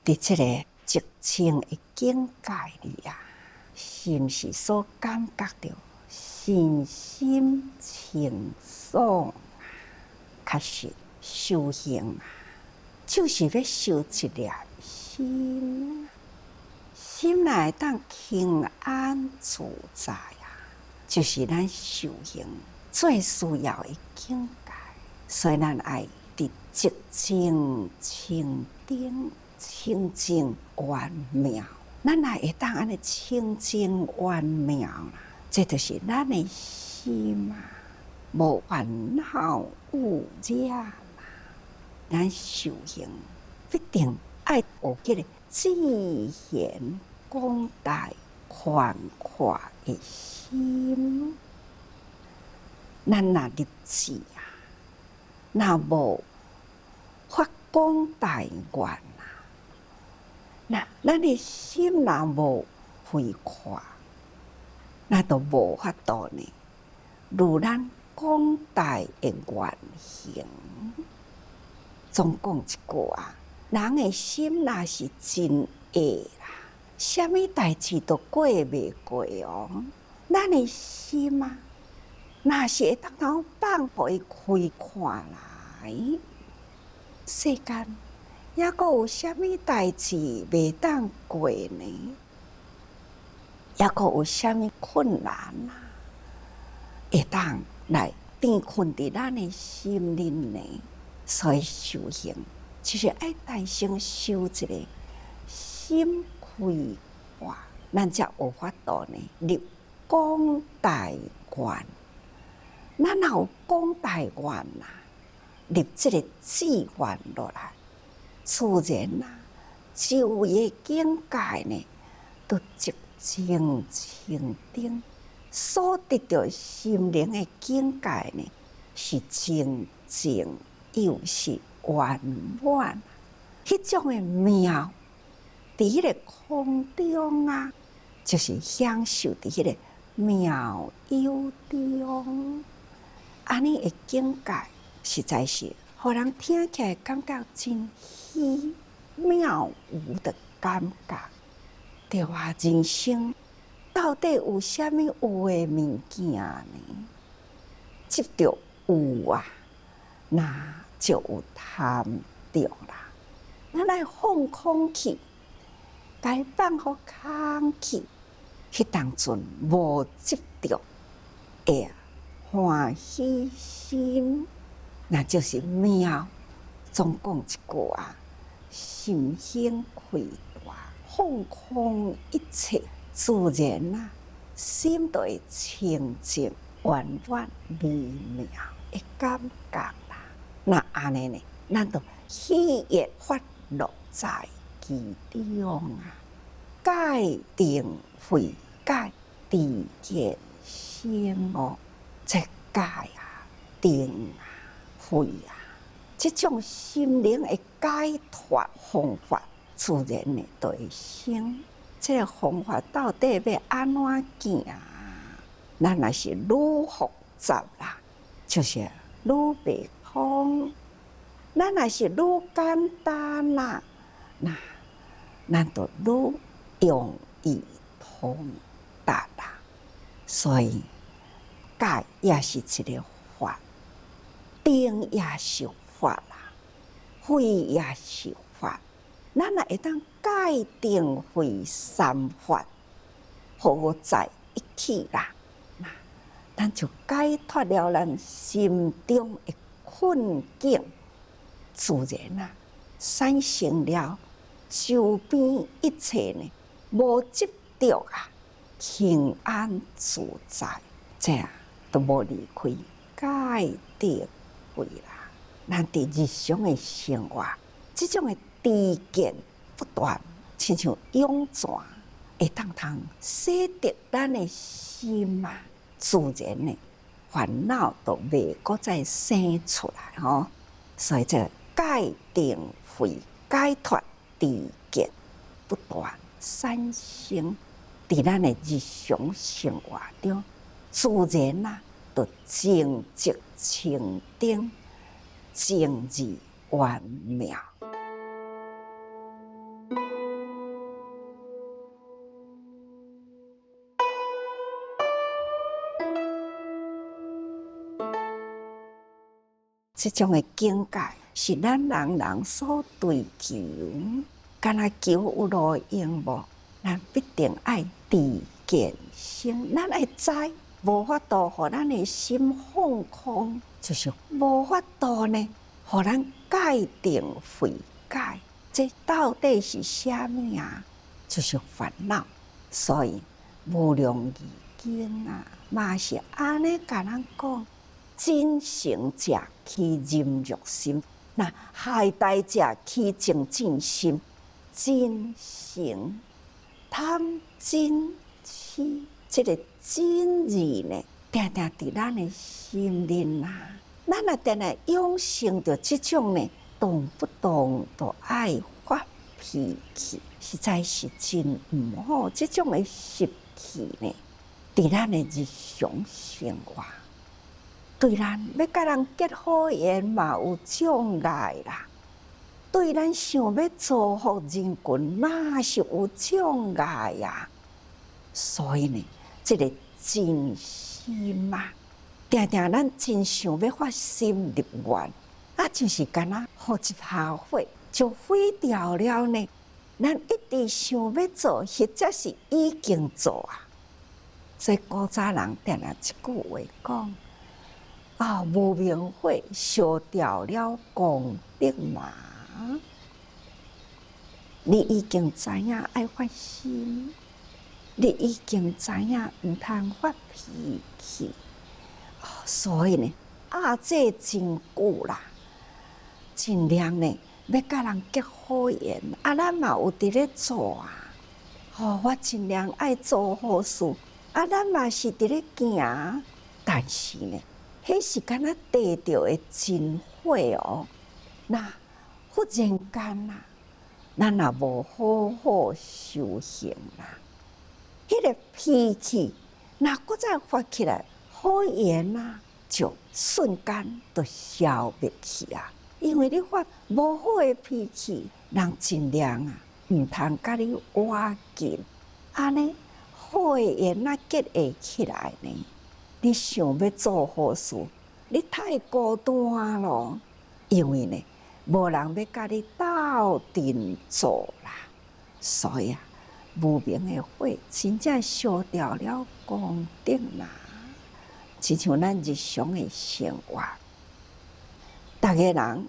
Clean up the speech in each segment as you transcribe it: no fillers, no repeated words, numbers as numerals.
伫这个寂静的境界里啊，是毋是所感觉到身心清爽啊？确实，修行啊，就是要修一粒心，心若会当平安自在啊，就是咱修行最需要的境界。所以咱爱伫寂静、清定、清净圆妙，咱若会当安尼清净圆妙啦，这就是咱的心啊，无烦恼无染啊。咱修行必定爱有迄个智贤广大宽阔的心。咱若立志啊，若无发广大愿啊，那咱的心若无开阔，那就无法度呢，如咱广大的愿行。总讲一句啊，人的心若是真恶啦，啥物代志都过袂过哦。咱的心啊，若是会当放互伊开阔来，世间抑阁有啥物代志袂当过呢？抑阁有啥物困难啊，会当来填困伫咱的心里呢？所以修行就是爱诞生修一个心开阔，咱才有法度呢立广大愿。咱若有广大愿啊，立这个志愿落来，自然啊，周围的境界呢，都寂静清定，所得到心灵的境界呢，是清净又是圆满，迄种的妙，伫迄个空中啊，就是享受伫迄个妙有中。安尼的境界，实在是互人听起来感觉真虚妙无的感觉。对啊，人生到底有啥物有的物件呢？执着有啊，那就有贪着啦。咱来放空去，该放互空去，迄当阵无执着，会欢喜心，那就是妙。总讲一句啊，心胸开大，放空一切，自然啊，心就会清净圆满美妙的感觉啦。那安尼呢，咱就喜悦发乐在其中啊，戒定慧戒，知见心哦。这戒啊、定啊、慧啊，这种心灵的解脱方法，自然呢就会生。这个方法到底要安怎行？咱若是愈复杂啦，就是愈袂通；咱若是愈简单啦，那咱就愈容易通达啦。所以戒也是一个法，定也是法啦，慧也是法。咱若会当戒定慧三法合在一起啦，那咱就解脱了咱心中的困境，自然啊，产生了周边一切呢无执着啊，平安自在，这样都无离开戒定慧啦。咱伫日常的生活，这种的知见不断，亲像涌泉，会当洗涤咱的心啊，自然呢烦恼都袂搁再生出来吼。所以这戒定慧解脱知见不断产生，伫咱的日常生活中，自然啊，就静寂清定，静怡圆妙。这种的境界是咱人人所追求。敢若求有路用无？咱必定爱持见性。咱爱知，无法度互咱的心放空，就是无法度呢，互咱界定悔改。这到底是啥物啊？就是烦恼。所以无量义经啊，嘛是安尼甲咱讲：真诚者去忍辱心，那害大者去精进心。真诚、贪、嗔、痴，这个真字呢，定定伫咱的心里啊。咱若定定养成着这种呢，动不动都爱发脾气，实在是真毋好。这种的习气呢，伫咱的日常生活，对咱要甲人结好缘嘛有障碍啦。对咱想要造福人群嘛是有障碍呀。所以呢，这个真心啊，定定咱真想要发心立愿，啊，就是敢若互一下火就毁掉了呢。咱一直想要做，或者是已经做啊。所以古早人定定一句话讲：啊，无明火烧掉了功德嘛。你已经知影爱发心，你已经知影毋通发脾气，所以呢，这真久啦，尽量呢要甲人结好缘，咱嘛有伫咧做啊。我尽量爱做好事，咱嘛是伫咧行，但是呢，迄是敢若地着的真火哦。那忽然间啊，咱也无好好修行啦，迄个脾气若搁再发起来，好缘啊，就瞬间就消灭去啊。因为你发无好的脾气，人尽量啊，毋通甲你挖紧，安尼好的缘哪结会起来呢？你想要做好事，你太孤单咯，因为呢，无人要甲你斗阵做啦。所以啊，无明的火真正烧掉了功德啦。亲像咱日常的生活，逐个人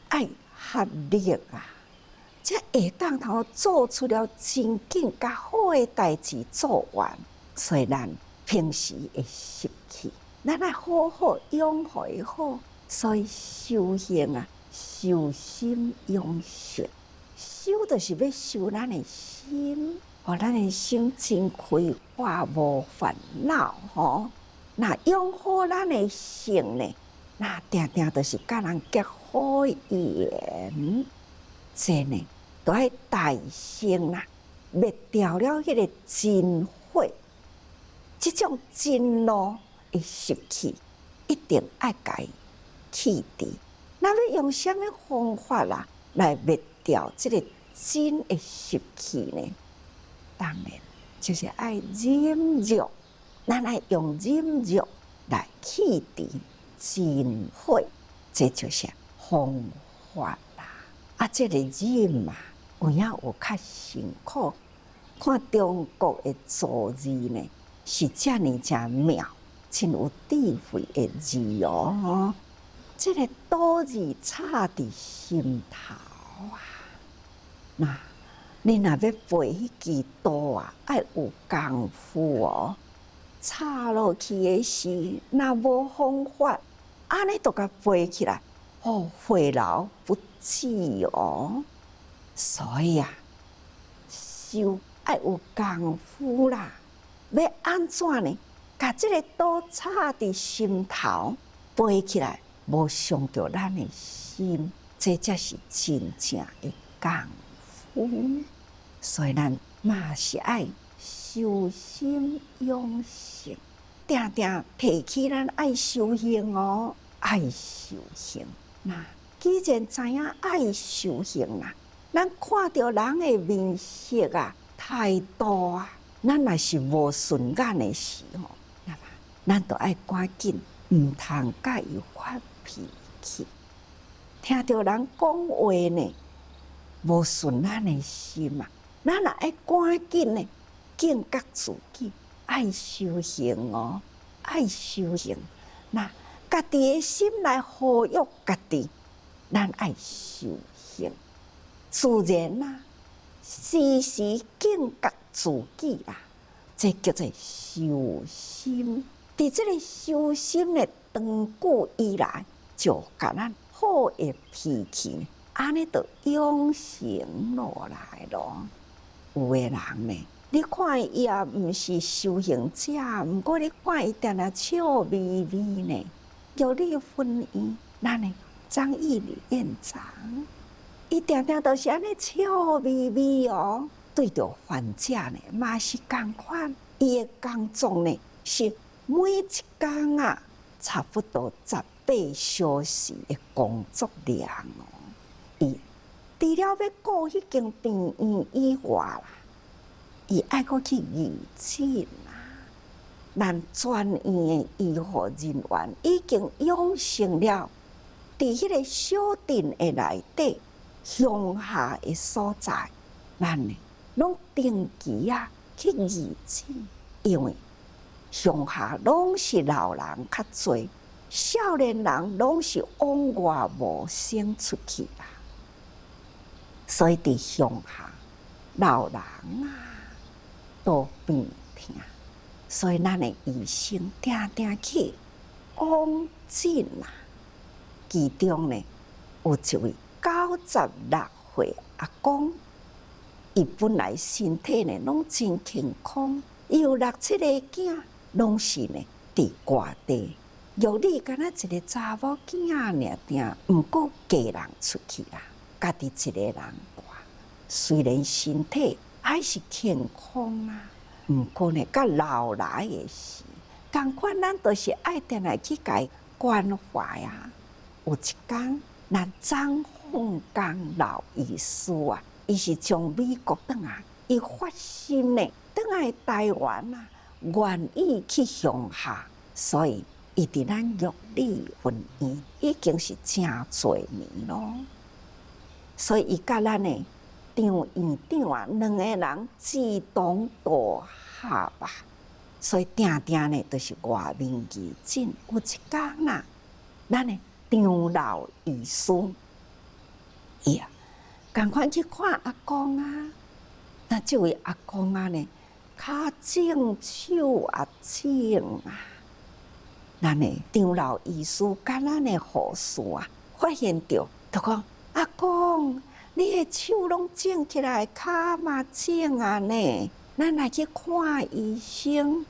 爱合力啊，才会当头做出了真紧甲好的代志做完。所以咱平时会习气，咱爱好好养护好。所以修行啊，修心养性，修就是要修咱的心，互咱的心真开化，无烦恼吼。那养好咱的性呢，那定定就是甲人结好缘，这呢都爱大声啦，灭掉了迄个真火，这种真怒的习气，一定爱改去除。那要用什么方法啦，来灭掉这个真的习气呢？当然就是爱忍辱，咱爱用忍辱来去除真火，这就是方法啦。这个忍嘛，有影有较辛苦。看中国的造字呢，是这么真妙，真有智慧的字哦。这个刀字插伫心头啊，那你若要背迄支刀啊，爱有功夫哦。插落去的时，若无方法，安尼都甲背起来，回劳不济哦。所以啊，修爱有功夫啦。要安怎呢？甲这个刀插伫心头，背起来。无伤到咱的心，这才是真正的功夫。所以咱嘛是爱修心养性，定定提起咱爱修行哦，爱修行。那既然知影爱修行啦，咱看到人的面色啊、态度啊，咱若是无顺眼的时候，那么咱就爱赶紧，毋通甲伊发脾去。听到人讲话呢，无顺咱的心嘛，咱也爱赶紧呢警觉自己，爱修行哦，爱修行。那家己的心来保育家己，咱爱修行，自然啦，时时警觉自己啦，这叫做修心。伫这个修心的长久以来，就甲咱好的脾气，安尼就养成落来咯。有的人呢，你看伊也毋是修行者，毋过你看伊定定笑眯眯呢。有你的婚姻，咱的张义理院长，伊定定都是安尼笑眯眯哦。对着患者呢，嘛是共款，伊的工作呢是每一天啊，差不多18小时的工作量哦。伊除了要顾迄间病院以外啦，伊爱阁去义诊啦。咱专业的医护人员已经养成了，伫迄个小镇的内底、乡下的所在，咱呢拢定期啊去义诊，因为乡下拢是老人较侪，少年人拢是往外无生出去啦，所以伫乡下老人啊都病痛。所以，咱的医生定定去往诊啦。其中呢，有一位96岁阿公，伊本来身体呢拢真健康，伊有6、7个囝，拢是呢伫外地。有你敢若一个查某囝尔定，毋过嫁人出去啦，家己一个人带。虽然身体还是健康啦。毋过呢，甲老来的时，共款咱都是爱定来去甲伊关怀啊。有一天，咱张凤刚老医师啊，伊是从美国倒来，伊发心呢，倒来台湾啊，愿意去乡下，所以伊伫咱玉里婚姻已经是真侪年咯。所以伊甲咱呢张院长啊，两个人志同道合吧，所以定定呢，就是外面义诊。有一天啊，咱的张老医师，伊啊，赶快去看阿公啊。那这位阿公啊呢，骹种手啊种啊，咱的张老医师甲咱的护士啊，发现着，就讲阿公。你的手拢整起来，骹嘛整啊呢？咱来去看医生，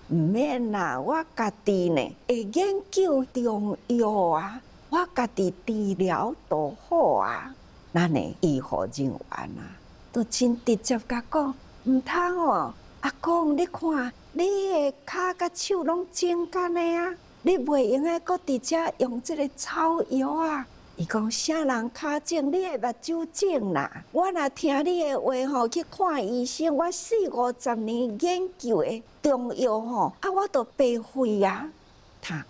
毋免啦，我家己呢会研究中药啊，我家己治疗都好啊。咱的医护人员啊，都真直接甲讲，毋通哦，阿公，你看你的骹甲手拢整干的啊，你袂用个搁伫遮用即个草药啊？伊讲啥人骹种，你的目睭种啦！我若听你的话吼，去看医生，我40、50年研究的中药吼，啊，我都白费啊！他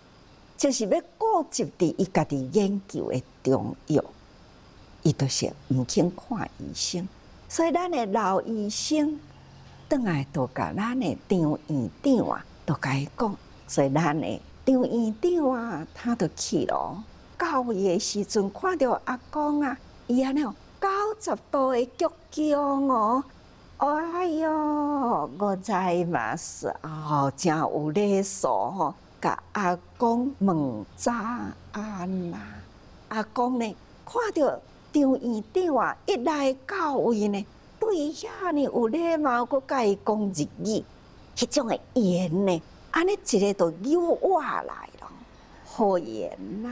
就是要固执伫伊家己研究的中药，伊就是毋肯看医生。所以咱的老医生，转来都甲咱的张院长啊，都甲伊讲，所以咱的张院长啊，他就去咯。到伊的时阵，看到阿公啊，伊安尼90度的鞠躬哦，哎哟，我在嘛是哦，真有礼数吼，甲阿公问早安啦。阿公呢，看到张院长啊，一来到位呢，对遐呢有礼貌，佮甲伊讲日语，迄种的言呢，安尼一个都扭话来咯，好言呐。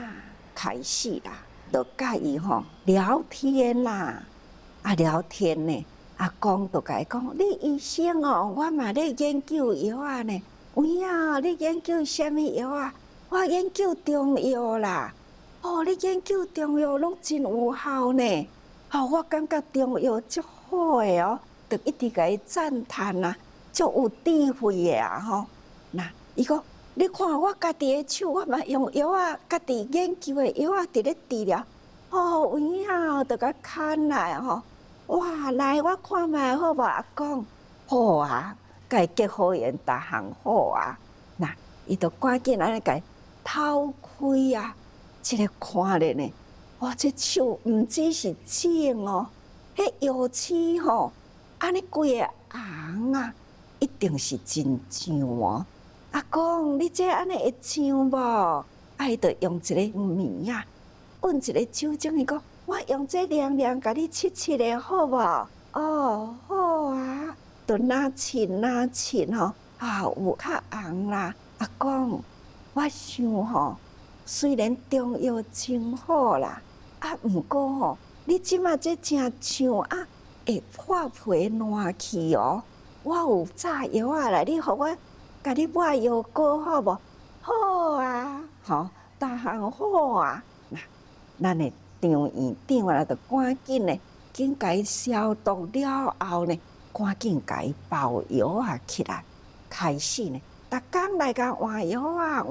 开始啦，就甲伊吼聊天啦，啊聊天呢，阿公就甲伊讲：你医生哦，我嘛咧研究药啊呢。有影，你研究什么药啊？我研究中药啦。哦，你研究中药拢真有效呢。哦，我感觉中药足好诶哦，就一直甲伊赞叹啦，足有智慧诶啊吼。那伊讲你看我家己的手，我嘛用药啊，家己研究的药啊，伫咧治疗。哦，有影哦，著甲牵来吼。哇，来我看卖好无？阿公，好啊，甲伊结好缘，逐项好啊。那伊著赶紧安尼甲伊偷开啊，即个看咧呢。哇，这手毋只是肿哦，迄药刺吼，安尼规个红啊，一定是真痒哦。阿公，你这安尼会痒无？伊著用一个棉啊，揾一个酒精，伊讲我用这凉凉甲你拭拭咧，好无？哦，好啊，著哪拭吼，啊，有较红啦。阿公，我想吼，虽然中药真好啦。啊，毋过吼，你即马这真像啊，会破皮烂去哦。我有炸药啊来，你互我甲你抹药膏好无？好啊，吼，逐项好啊。那咱的张院长啊，就赶紧呢，紧甲伊消毒了后呢，赶紧甲伊包药啊起来，开始呢，逐工来甲换药啊，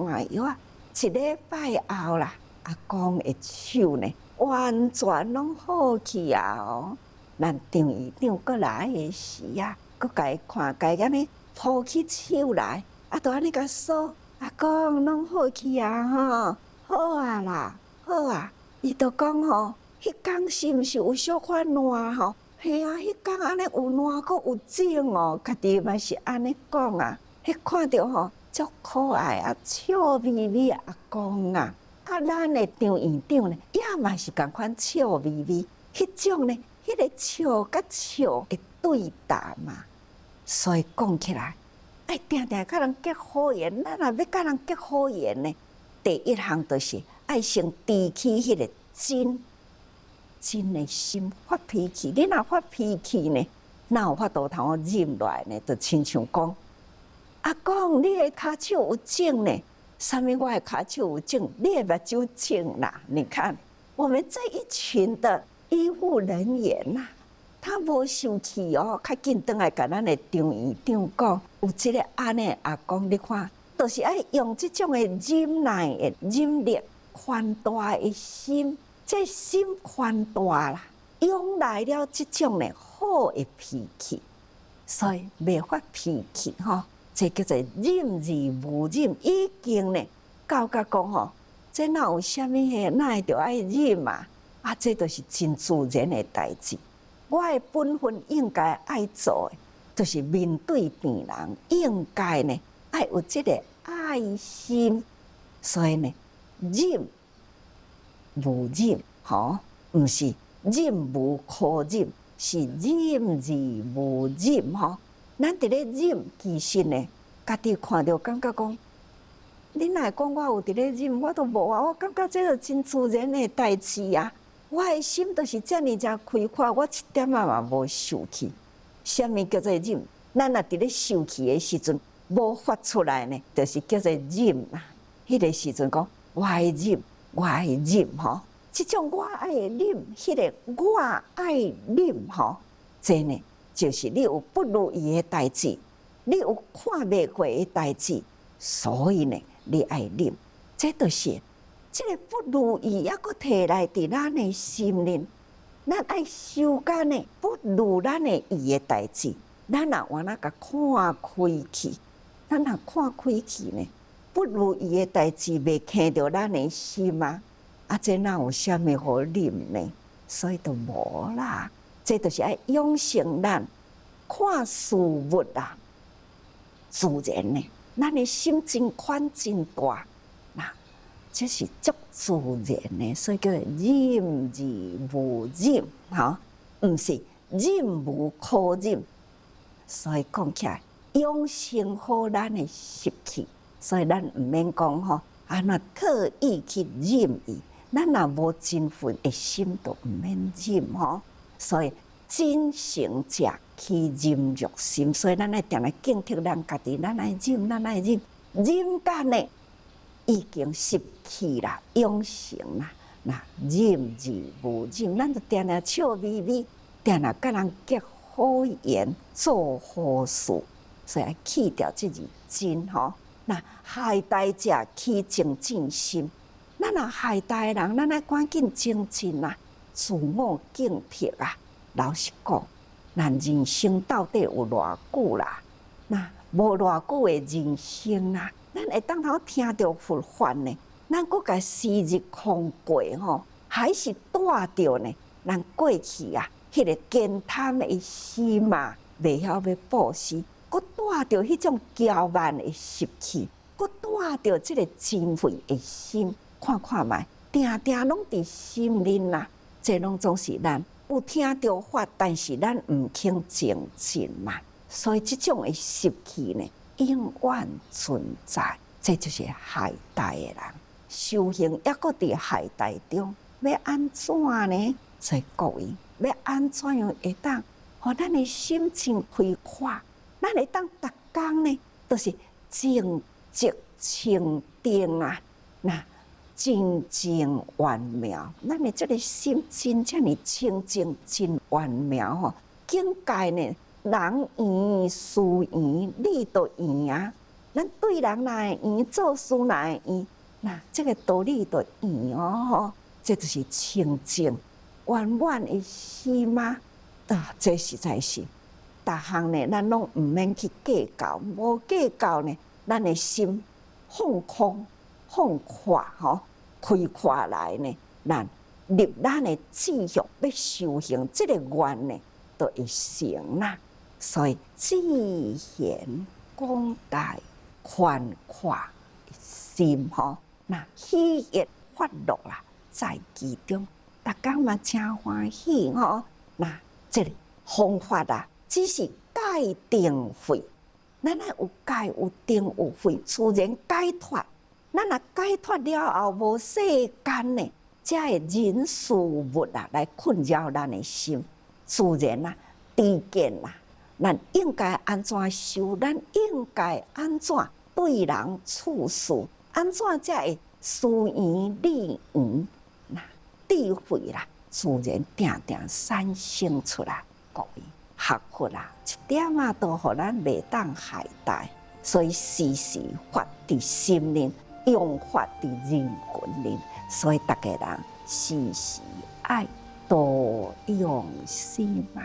一礼拜后啦，阿公的手呢。完全拢好去啊！哦，咱张院长过来的时啊，佮甲伊看，甲伊安尼抱起手来，啊，都安尼甲说，阿公拢好去啊！吼，好啊啦，好啊！伊就讲吼，迄工是毋是有小可烂吼？嘿啊，迄工安尼有烂，佮有肿哦，家己嘛是安尼讲啊。迄看着吼，足可爱啊，笑眯眯阿公啊！啊，咱的张院长呢，也嘛是共款笑眯眯，迄种呢，迄个笑甲笑的对答嘛。所以讲起来，爱定定甲人结好缘，咱若要甲人结好缘呢，第一项就是爱先提起迄个真的心发脾气。你若发脾气呢，哪有法度通忍落来呢？就亲像讲，阿公，你的骹手有肿呢。啥物我的骹手有肿，你的目睭肿啦？你看，我们这一群的医护人员呐，他无生气哦，较紧转来甲咱的张院长讲，有即个安尼阿公，你看，就是爱用即种的忍耐的忍力，宽大的心，这心宽大啦，用来了即种的好的脾气，所以袂发脾气吼。这叫做忍而无忍，已经呢，到甲讲吼，这哪有啥物嘢，哪会着爱忍嘛？啊，这都是真自然的代志。我的本分应该爱做的，就是面对病人，应该呢爱有这个爱心。所以呢，忍无忍，吼，毋是忍无可忍，是忍而无忍，吼。咱伫咧忍，其实呢，家己看着感觉讲，你若会讲我有伫咧忍，我都无啊。我感觉这个真自然的代志啊。我的心都是遮尔正开阔，我一点仔嘛无受气。什么叫做忍？咱若伫咧受气的时阵，无发出来呢，就是叫做忍啦。迄个时阵讲，我爱忍，吼。即种我爱忍，迄个我爱忍，吼，这呢。就是你有不如意的代志，你有看袂过的代志，所以呢，你爱忍。这就是这个不如意，还佫摕来伫咱的心里，咱爱修改呢不如咱的意的代志，咱若往那甲看开去，咱若看开去呢，不如意的代志袂牵着咱的心啊，啊，这哪有啥物好忍呢？所以就无啦。这就是爱养成咱看事物啊，自然呢，咱的心真宽真大，那这是足自然的，所以叫忍而无忍，吼，毋是忍无可忍。所以讲起来，养成好咱的习气，所以咱毋免讲吼，啊，那特意去忍伊，咱若无真愤的心，都毋免忍吼。所以真诚者去忍辱心，所以咱爱定来警惕咱家己，咱爱忍，忍干呢已经失去啦，养成啦，那忍而无忍，咱就定定笑眯眯，定定甲人结好缘，做好事，所以爱去掉这字真吼。那害大者起精进心，咱若害大的人，咱爱赶紧精进啊，自我警惕啊。老实讲，咱人生到底有偌久啦？那无偌久的人生啊，咱会当头听到佛法呢？咱搁甲时日空过吼，还是带着呢？咱过去啊，迄个健贪的心嘛，袂晓要布施，搁带着迄种骄慢的习气，搁带着即个智慧的心，看看觅，定定拢伫心里啦。这拢总是咱有听到法，但是咱毋肯精进嘛。所以即种的习气呢，永远存在。这就是害大的人。修行抑搁伫害大中，要安怎呢？所以各位，要安怎样会当，互咱的心情开阔？咱会当逐工呢，都是正直清定啊，那真正圆妙。咱的这个心真正呢清净真圆妙吼，境界呢，人圆事圆，理都圆啊。咱对人哪会圆，做事哪会圆？那这个道理就圆哦，这就是清净圆满的心嘛。这实在是，逐项呢，咱拢毋免去计较，无计较呢，咱的心放空、放阔吼，开阔来呢，咱立咱的志向要修行，这个愿呢，就会成啦。所以智贤广大、宽阔的心吼。那喜悦发乐啦，在其中，大家嘛真欢喜吼。那这个方法啊，只是戒定慧，咱爱有戒有定有慧，自然解脱。咱若解脱了后，无世间呢，才会人事物啊来困扰咱的心，自然啊，知见啊，咱应该安怎修，咱应该安怎对人处事。安怎才会思圆理圆？那智慧啦，自然定定产生出来。各位学佛啦，一点啊都互咱袂当害大，所以时时发伫心灵，用发伫人群里。所以大家人时时爱多用心嘛。